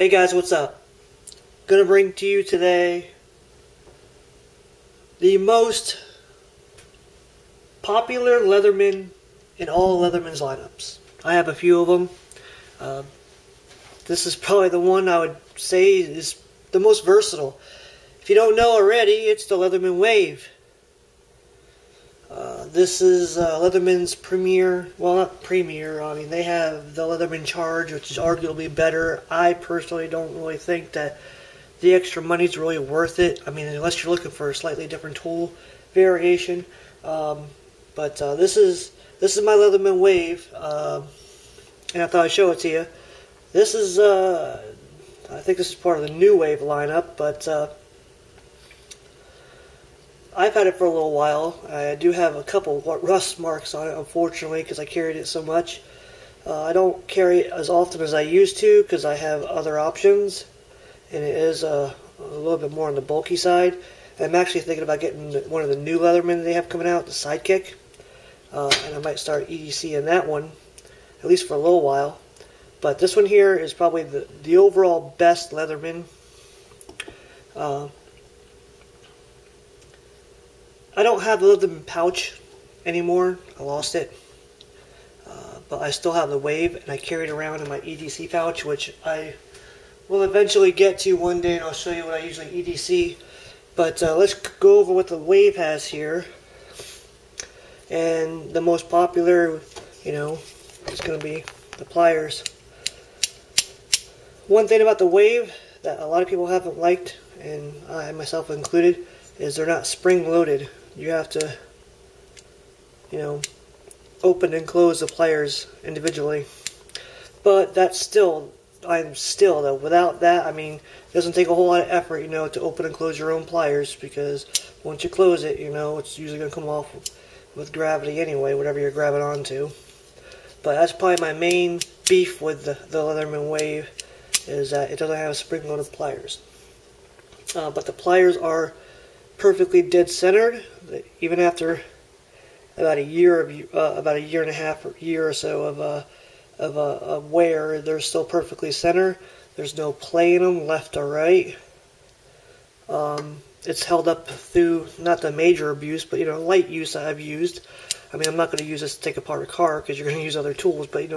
Hey guys, what's up? Gonna bring to you today the most popular Leatherman in all Leatherman's lineups. I have a few of them. This is probably the one I would say is the most versatile. If you don't know already, it's the Leatherman Wave. This is Leatherman's premier, well, not premier, I mean they have the Leatherman Charge, which is arguably better. I personally don't really think that the extra money is really worth it. I mean, unless you're looking for a slightly different tool variation. But this is my Leatherman Wave, and I thought I'd show it to you. This is, I think this is part of the new Wave lineup, but I've had it for a little while. I do have a couple rust marks on it, unfortunately, because I carried it so much. I don't carry it as often as I used to because I have other options, and it is a little bit more on the bulky side. I'm actually thinking about getting one of the new Leatherman they have coming out, the Sidekick, and I might start EDC in that one, at least for a little while. But this one here is probably the overall best Leatherman. I don't have the Leatherman pouch anymore. I lost it. But I still have the Wave, and I carry it around in my EDC pouch, which I will eventually get to one day, and I'll show you what I usually EDC. But let's go over what the Wave has here. And the most popular, is going to be the Pliers. One thing about the Wave that a lot of people haven't liked, and I myself included, is they're not spring-loaded. You have to, open and close the pliers individually. But that's still, though, without that, I mean, it doesn't take a whole lot of effort, to open and close your own pliers, because once you close it, it's usually going to come off with gravity anyway, whatever you're grabbing onto. But that's probably my main beef with the Leatherman Wave, is that it doesn't have spring-loaded pliers. But the pliers are perfectly dead centered, even after about a year and a half or year or so of wear. They're still perfectly centered. There's no play in them, left or right. It's held up through not the major abuse, but light use I've used. I mean, I'm not going to use this to take apart a car because you're going to use other tools, but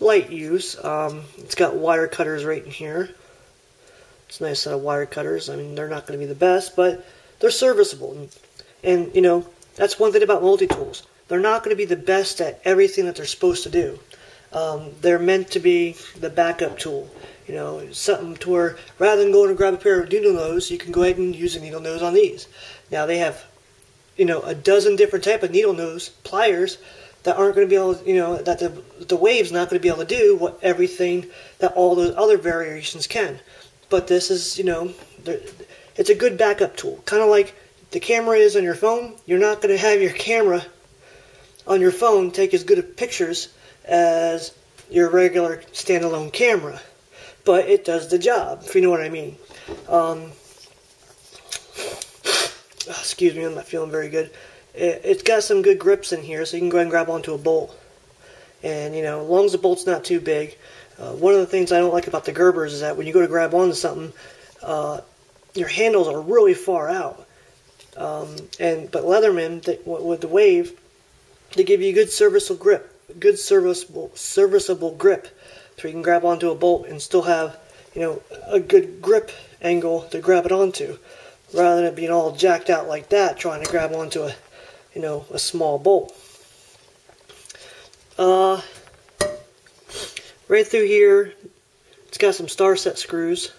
light use. It's got wire cutters right in here. It's a nice set of wire cutters. I mean, they're not going to be the best, but they're serviceable. And that's one thing about multi-tools. They're not going to be the best at everything that they're supposed to do. They're meant to be the backup tool. Something to where rather than going to grab a pair of needle nose, you can go ahead and use a needle nose on these. Now they have, a dozen different type of needle nose pliers that aren't going to be able to, that the Wave's not going to be able to do what everything that all those other variations can. But this is, it's a good backup tool. Kind of like the camera is on your phone. You're not going to have your camera on your phone take as good of pictures as your regular standalone camera. But it does the job, if you know what I mean. Excuse me, I'm not feeling very good. It's got some good grips in here, so you can go ahead and grab onto a bolt. And, as long as the bolt's not too big. One of the things I don't like about the Gerbers is that when you go to grab onto something, your handles are really far out. But Leatherman, with the Wave, they give you a good serviceable grip, so you can grab onto a bolt and still have, a good grip angle to grab it onto, rather than it being all jacked out like that, trying to grab onto a small bolt. Right through here, it's got some star set screws.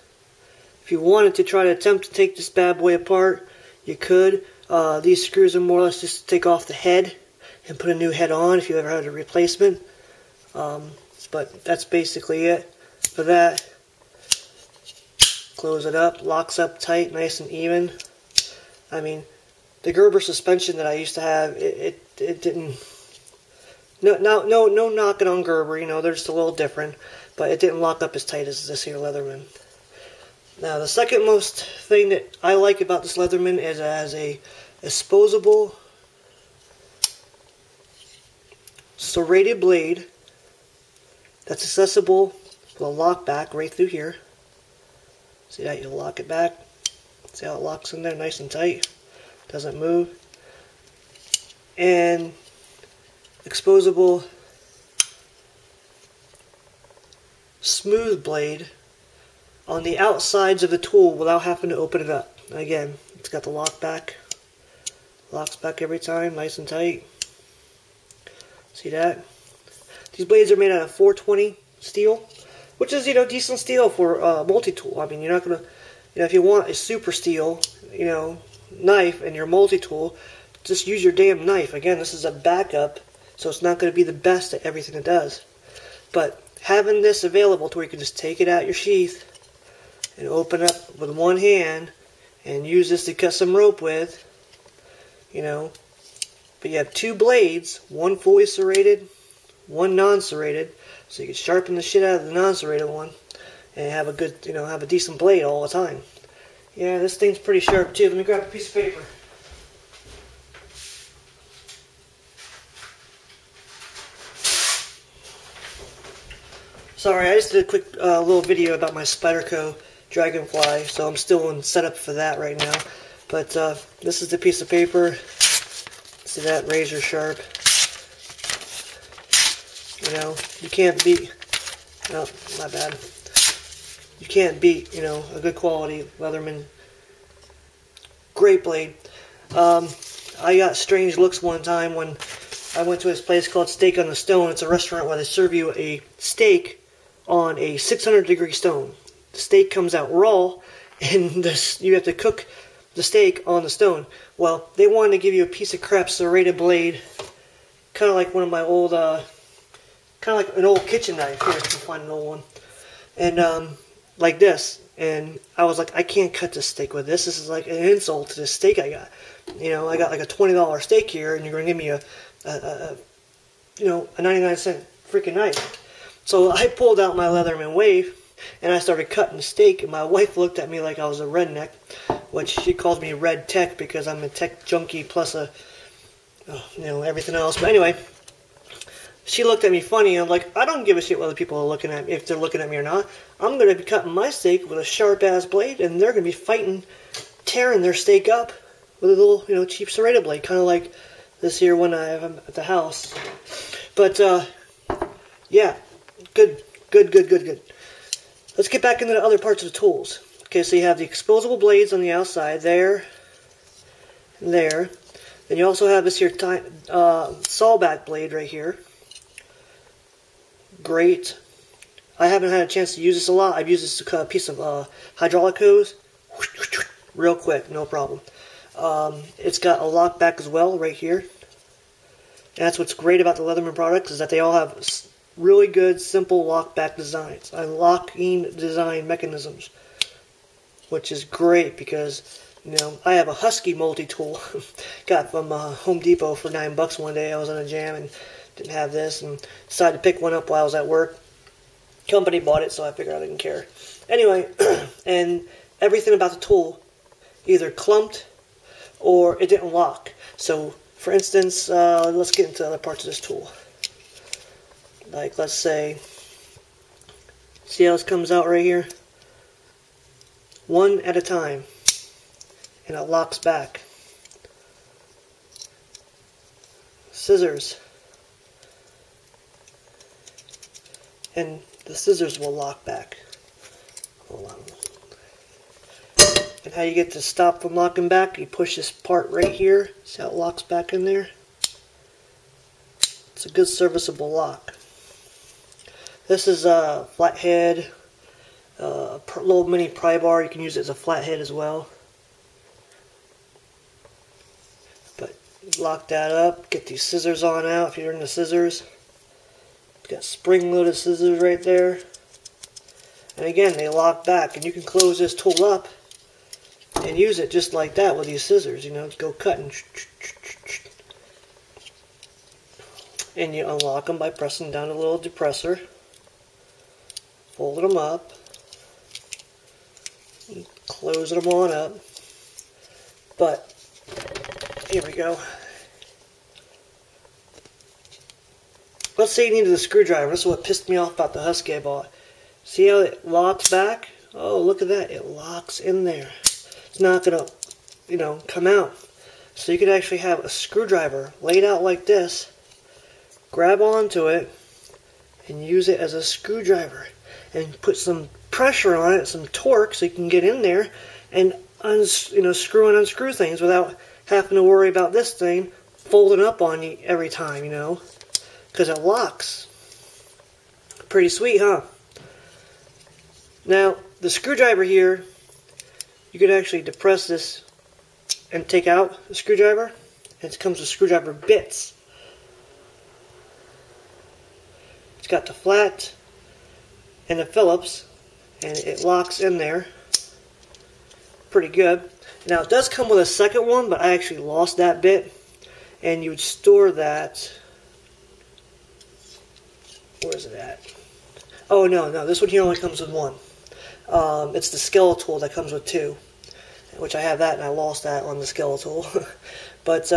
If you wanted to try to attempt to take this bad boy apart, you could. These screws are more or less just to take off the head and put a new head on if you ever had a replacement. But that's basically it for that. Close it up, locks up tight, nice and even. I mean, the Gerber suspension that I used to have, it didn't. No knocking on Gerber, they're just a little different, but it didn't lock up as tight as this here Leatherman. Now, the second most thing that I like about this Leatherman is it has a disposable serrated blade that's accessible with a lock back right through here. See that? You lock it back. See how it locks in there nice and tight? Doesn't move. And exposable smooth blade on the outsides of the tool without having to open it up. Again, it's got the lock back. Locks back every time, nice and tight. See that? These blades are made out of 420 steel, which is, decent steel for multi-tool. I mean, you're not gonna, if you want a super steel, knife and your multi-tool, just use your damn knife. Again, this is a backup, so it's not going to be the best at everything it does. But having this available to where you can just take it out your sheath and open it up with one hand and use this to cut some rope with, But you have two blades, one fully serrated, one non-serrated, so you can sharpen the shit out of the non-serrated one and have a good, have a decent blade all the time. Yeah, this thing's pretty sharp too. Let me grab a piece of paper. Sorry, I just did a quick little video about my Spyderco Dragonfly, so I'm still in setup for that right now. But this is the piece of paper. See that? Razor sharp. You can't beat. Oh, my bad. You can't beat, a good quality Leatherman. Great blade. I got strange looks one time when I went to this place called Steak on the Stone. It's a restaurant where they serve you a steak on a 600-degree stone. The steak comes out raw, and you have to cook the steak on the stone. Well, they wanted to give you a piece of crap serrated blade, kind of like one of my old, kind of like an old kitchen knife. Here, I can find an old one. And, like this. And I was like, I can't cut this steak with this. This is like an insult to this steak I got. I got like a $20 steak here, and you're going to give me a 99-cent freaking knife. So I pulled out my Leatherman Wave, and I started cutting the steak, and my wife looked at me like I was a redneck, which she calls me Red Tech because I'm a tech junkie plus everything else. But anyway, she looked at me funny, and I'm like, I don't give a shit whether people are looking at me, if they're looking at me or not. I'm going to be cutting my steak with a sharp-ass blade, and they're going to be fighting, tearing their steak up with a little, cheap serrated blade, kind of like this here one I have at the house. But, yeah, good. Let's get back into the other parts of the tools. Okay, so you have the exposable blades on the outside, there, and there. Then you also have this here sawback blade right here. Great. I haven't had a chance to use this a lot. I've used this to cut a piece of hydraulic hose. Real quick, no problem. It's got a lock back as well right here. And that's what's great about the Leatherman products, is that they all have really good, simple lock-back designs, locking design mechanisms, which is great because, I have a Husky multi-tool, got from Home Depot for $9 one day. I was on a jam and didn't have this, and decided to pick one up while I was at work. Company bought it, so I figured I didn't care. Anyway, and everything about the tool either clumped or it didn't lock. So, for instance, let's get into other parts of this tool. Like, let's say, see how this comes out right here? One at a time. And it locks back. Scissors. And the scissors will lock back. Hold on. And how you get to stop from locking back, you push this part right here. See how it locks back in there? It's a good serviceable lock. This is a flathead, little mini pry bar. You can use it as a flathead as well. But lock that up. Get these scissors on out if you're into scissors. Got spring-loaded scissors right there. And again, they lock back. And you can close this tool up and use it just like that with these scissors. Go cutting. And you unlock them by pressing down a little depressor. Fold them up, and close them on up. But here we go. Let's say you needed a screwdriver. This is what pissed me off about the Husky I bought. See how it locks back Oh, look at that. It locks in there. It's not going to, you know, come out. So you could actually have a screwdriver laid out like this, grab onto it, and use it as a screwdriver. And put some pressure on it, some torque, so you can get in there and screw and unscrew things without having to worry about this thing folding up on you every time, you know, because it locks. Pretty sweet, huh? Now, the screwdriver here, you could actually depress this and take out the screwdriver. It comes with screwdriver bits. It's got the flat and the Phillips, and it locks in there pretty good. Now, it does come with a second one, but I actually lost that bit, and you would store that. Where is it at? Oh, no, this one here only comes with one. It's the Skeletal that comes with two, which I have that, and I lost that on the Skeletal. But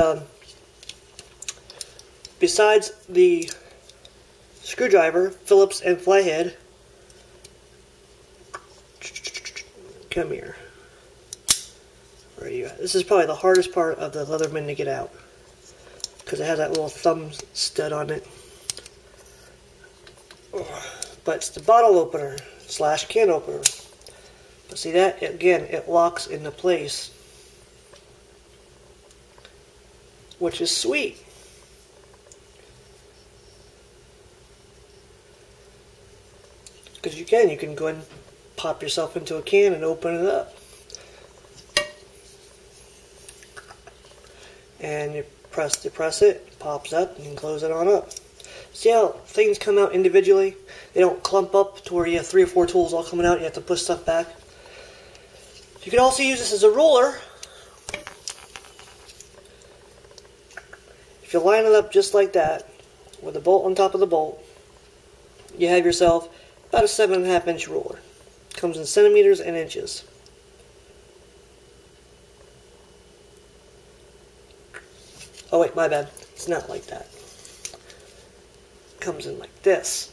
besides the screwdriver, Phillips, and flathead, come here. Where are you at? This is probably the hardest part of the Leatherman to get out, because it has that little thumb stud on it. But it's the bottle opener / can opener. But see that? Again, it locks into place, which is sweet. Because you can go ahead and pop yourself into a can and open it up. And you depress it, pops up, and you can close it on up. See how things come out individually? They don't clump up to where you have 3 or 4 tools all coming out and you have to push stuff back. You can also use this as a roller. If you line it up just like that, with a bolt on top of the bolt, you have yourself about a 7.5 inch roller. Comes in centimeters and inches. Oh wait, my bad. It's not like that. It comes in like this.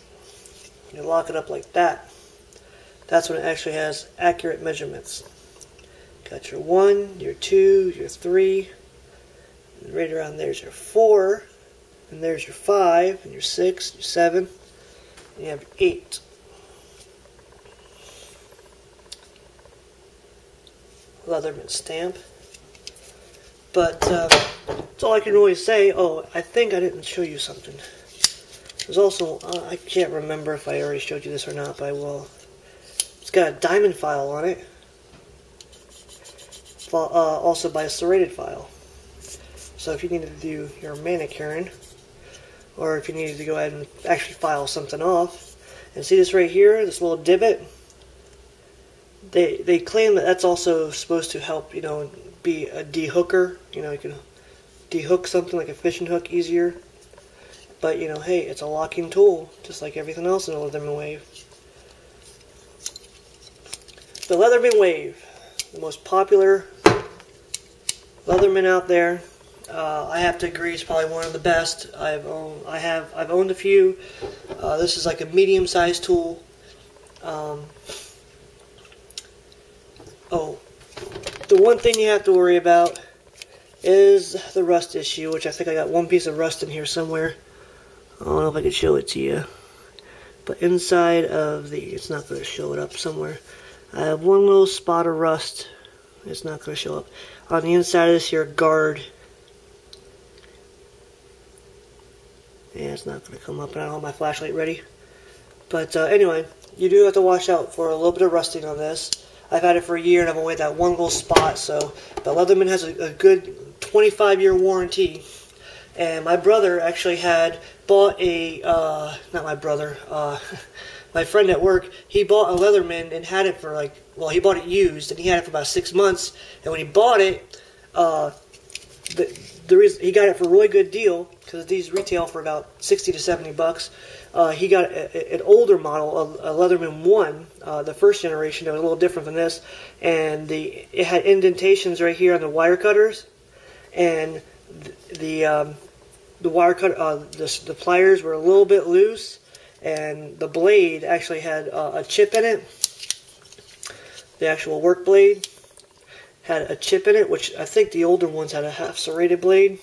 You lock it up like that. That's when it actually has accurate measurements. Got your 1, your 2, your 3, and right around there's your 4, and there's your 5, and your 6, your 7, and you have 8. Leatherman stamp. But that's all I can really say. Oh, I think I didn't show you something. There's also, I can't remember if I already showed you this or not, but I will. It's got a diamond file on it. Also by a serrated file. So if you needed to do your manicuring, or if you needed to go ahead and actually file something off, and see this right here, this little divot, they claim that that's also supposed to help, you know, be a dehooker. You know, you can dehook something like a fishing hook easier. But, you know, hey, it's a locking tool, just like everything else in the Leatherman Wave. The Leatherman Wave, the most popular Leatherman out there. I have to agree, it's probably one of the best. I've owned a few. This is like a medium-sized tool. Oh, the one thing you have to worry about is the rust issue, which I think I got one piece of rust in here somewhere. I don't know if I can show it to you. But inside of the, it's not going to show it up somewhere. I have one little spot of rust. It's not going to show up. On the inside of this here guard. Yeah, it's not going to come up, and I don't have my flashlight ready. But anyway, you do have to watch out for a little bit of rusting on this. I've had it for a year, and I've only had that one little spot. So, but Leatherman has a good 25-year warranty. And my brother actually had bought a, not my brother, my friend at work, he bought a Leatherman and had it for like, well, he bought it used, and he had it for about 6 months. And when he bought it, he got it for a really good deal, because these retail for about 60 to 70 bucks. He got an older model, a Leatherman 1, the first generation. It was a little different than this, and it had indentations right here on the wire cutters, and the wire cut, the pliers were a little bit loose, and the blade actually had a chip in it. the actual work blade had a chip in it, which I think the older ones had a half serrated blade,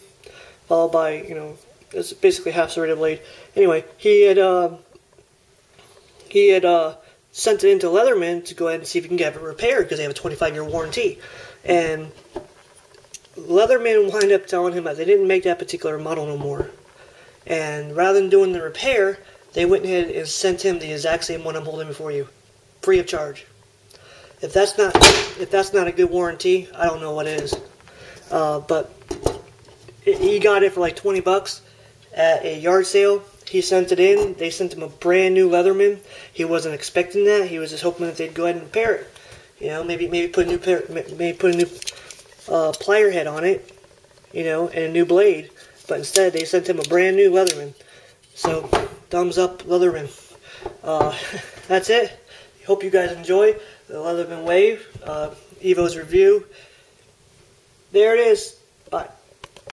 followed by, you know, it's basically half serrated blade. Anyway, he had sent it into Leatherman to go ahead and see if he can get it repaired because they have a 25-year warranty. And Leatherman wound up telling him that they didn't make that particular model no more. And rather than doing the repair, they went ahead and sent him the exact same one I'm holding before you, free of charge. If that's not a good warranty, I don't know what is. But he got it for like 20 bucks at a yard sale. He sent it in. They sent him a brand new Leatherman. He wasn't expecting that. He was just hoping that they'd go ahead and repair it. You know, maybe put a new plier head on it, you know, and a new blade. But instead, they sent him a brand new Leatherman. So, thumbs up, Leatherman. That's it. Hope you guys enjoy the Leatherman Wave, Evo's review. There it is. Bye.